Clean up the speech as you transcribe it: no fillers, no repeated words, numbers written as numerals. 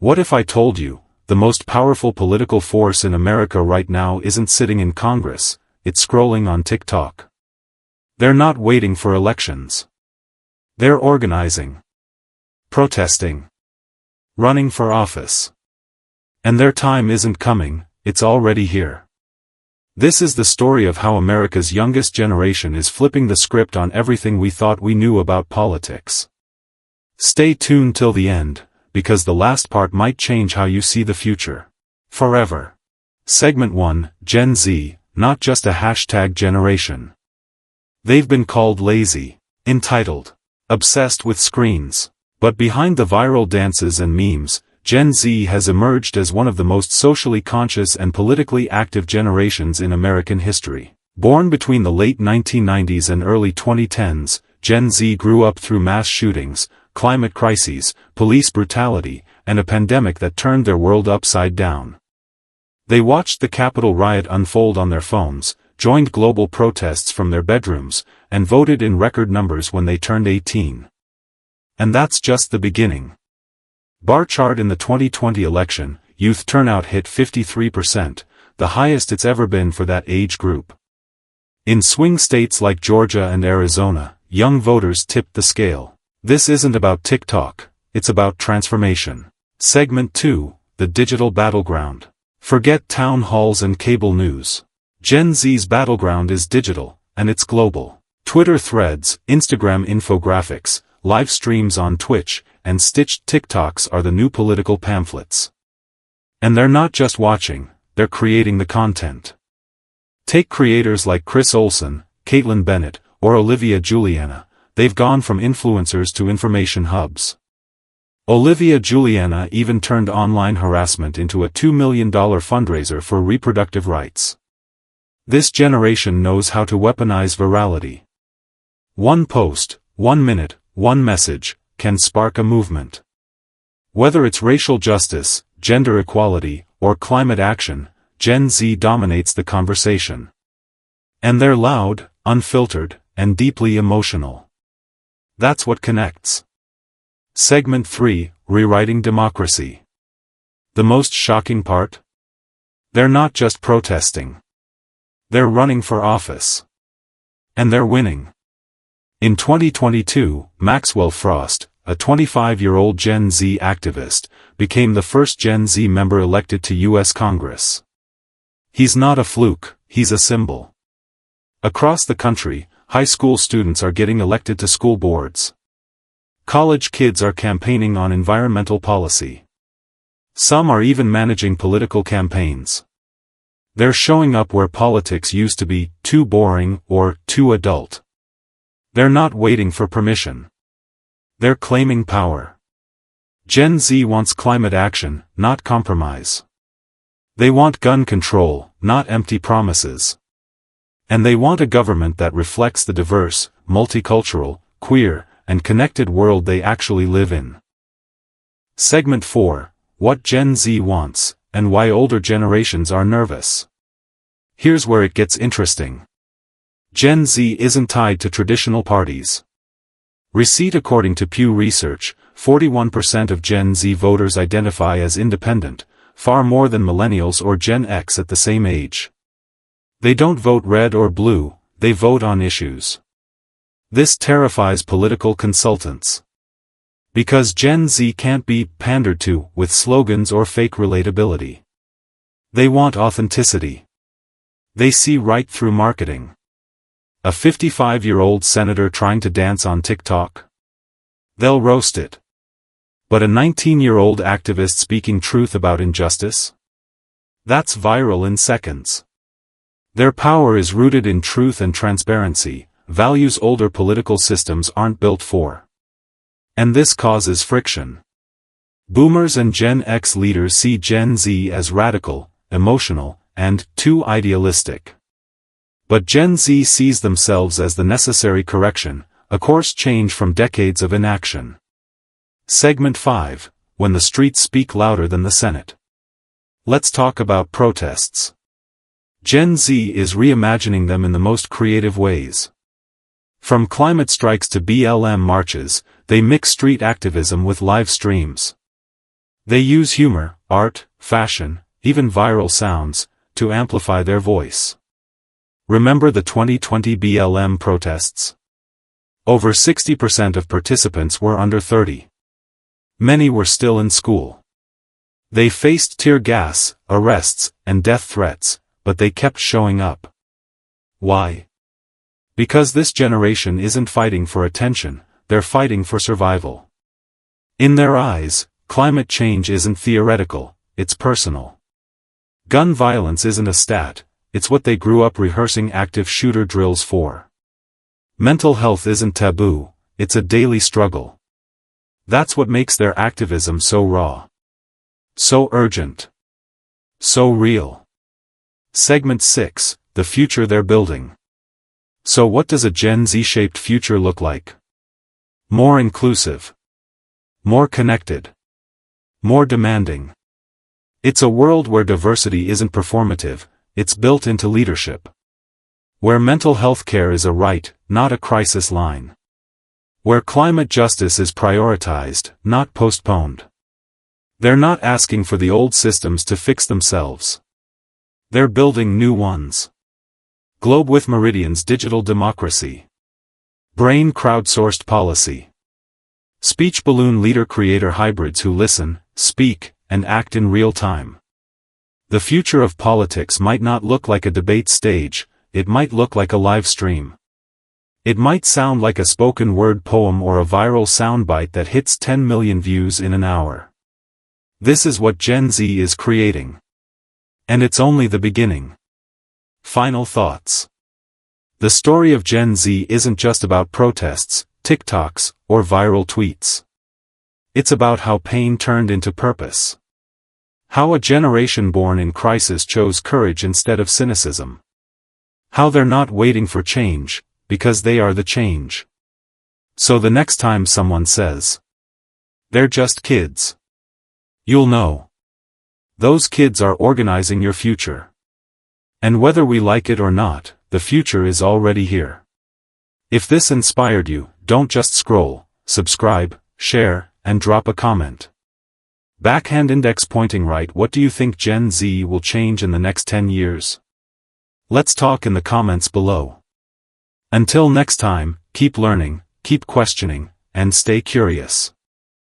What if I told you, the most powerful political force in America right now isn't sitting in Congress, it's scrolling on TikTok. They're not waiting for elections. They're organizing, protesting, running for office. And their time isn't coming, it's already here. This is the story of how America's youngest generation is flipping the script on everything we thought we knew about politics. Stay tuned till the end, because the last part might change how you see the future. Forever. Segment 1, Gen Z, not just a hashtag generation. They've been called lazy, entitled, obsessed with screens. But behind the viral dances and memes, Gen Z has emerged as one of the most socially conscious and politically active generations in American history. Born between the late 1990s and early 2010s, Gen Z grew up through mass shootings, climate crises, police brutality, and a pandemic that turned their world upside down. They watched the Capitol riot unfold on their phones, joined global protests from their bedrooms, and voted in record numbers when they turned 18. And that's just the beginning. Bar chart in the 2020 election, youth turnout hit 53%, the highest it's ever been for that age group. In swing states like Georgia and Arizona, young voters tipped the scale. This isn't about TikTok, it's about transformation. Segment 2, the digital battleground. Forget town halls and cable news. Gen Z's battleground is digital, and it's global. Twitter threads, Instagram infographics, live streams on Twitch, and stitched TikToks are the new political pamphlets. And they're not just watching, they're creating the content. Take creators like Chris Olsen, Caitlin Bennett, or Olivia Juliana. They've gone from influencers to information hubs. Olivia Juliana even turned online harassment into a $2 million fundraiser for reproductive rights. This generation knows how to weaponize virality. One post, 1 minute, one message, can spark a movement. Whether it's racial justice, gender equality, or climate action, Gen Z dominates the conversation. And they're loud, unfiltered, and deeply emotional. That's what connects. Segment 3, Rewriting Democracy. The most shocking part? They're not just protesting. They're running for office. And they're winning. In 2022, Maxwell Frost, a 25-year-old Gen Z activist, became the first Gen Z member elected to U.S. Congress. He's not a fluke, he's a symbol. Across the country, high school students are getting elected to school boards. College kids are campaigning on environmental policy. Some are even managing political campaigns. They're showing up where politics used to be too boring or too adult. They're not waiting for permission. They're claiming power. Gen Z wants climate action, not compromise. They want gun control, not empty promises. And they want a government that reflects the diverse, multicultural, queer, and connected world they actually live in. Segment 4, What Gen Z Wants, and Why Older Generations Are Nervous. Here's where it gets interesting. Gen Z isn't tied to traditional parties. Receipt according to Pew Research, 41% of Gen Z voters identify as independent, far more than millennials or Gen X at the same age. They don't vote red or blue, they vote on issues. This terrifies political consultants. Because Gen Z can't be pandered to with slogans or fake relatability. They want authenticity. They see right through marketing. A 55-year-old senator trying to dance on TikTok? They'll roast it. But a 19-year-old activist speaking truth about injustice? That's viral in seconds. Their power is rooted in truth and transparency, values older political systems aren't built for. And this causes friction. Boomers and Gen X leaders see Gen Z as radical, emotional, and too idealistic. But Gen Z sees themselves as the necessary correction, a course change from decades of inaction. Segment 5, When the Streets Speak Louder Than the Senate. Let's talk about protests. Gen Z is reimagining them in the most creative ways. From climate strikes to BLM marches, they mix street activism with live streams. They use humor, art, fashion, even viral sounds, to amplify their voice. Remember the 2020 BLM protests? Over 60% of participants were under 30. Many were still in school. They faced tear gas, arrests, and death threats, but they kept showing up. Why? Because this generation isn't fighting for attention, they're fighting for survival. In their eyes, climate change isn't theoretical, it's personal. Gun violence isn't a stat, it's what they grew up rehearsing active shooter drills for. Mental health isn't taboo, it's a daily struggle. That's what makes their activism so raw. So urgent. So real. Segment 6, the future they're building. So what does a Gen Z-shaped future look like? More inclusive. More connected. More demanding. It's a world where diversity isn't performative, it's built into leadership. Where mental health care is a right, not a crisis line. Where climate justice is prioritized, not postponed. They're not asking for the old systems to fix themselves. They're building new ones. Globe with Meridian's digital democracy. Brain crowdsourced policy. Speech balloon leader-creator hybrids who listen, speak, and act in real time. The future of politics might not look like a debate stage, it might look like a live stream. It might sound like a spoken word poem or a viral soundbite that hits 10 million views in an hour. This is what Gen Z is creating. And it's only the beginning. Final thoughts. The story of Gen Z isn't just about protests, TikToks, or viral tweets. It's about how pain turned into purpose. How a generation born in crisis chose courage instead of cynicism. How they're not waiting for change, because they are the change. So the next time someone says, "They're just kids," you'll know. Those kids are organizing your future. And whether we like it or not, the future is already here. If this inspired you, don't just scroll, subscribe, share, and drop a comment. Backhand index pointing right. What do you think Gen Z will change in the next 10 years? Let's talk in the comments below. Until next time, keep learning, keep questioning, and stay curious.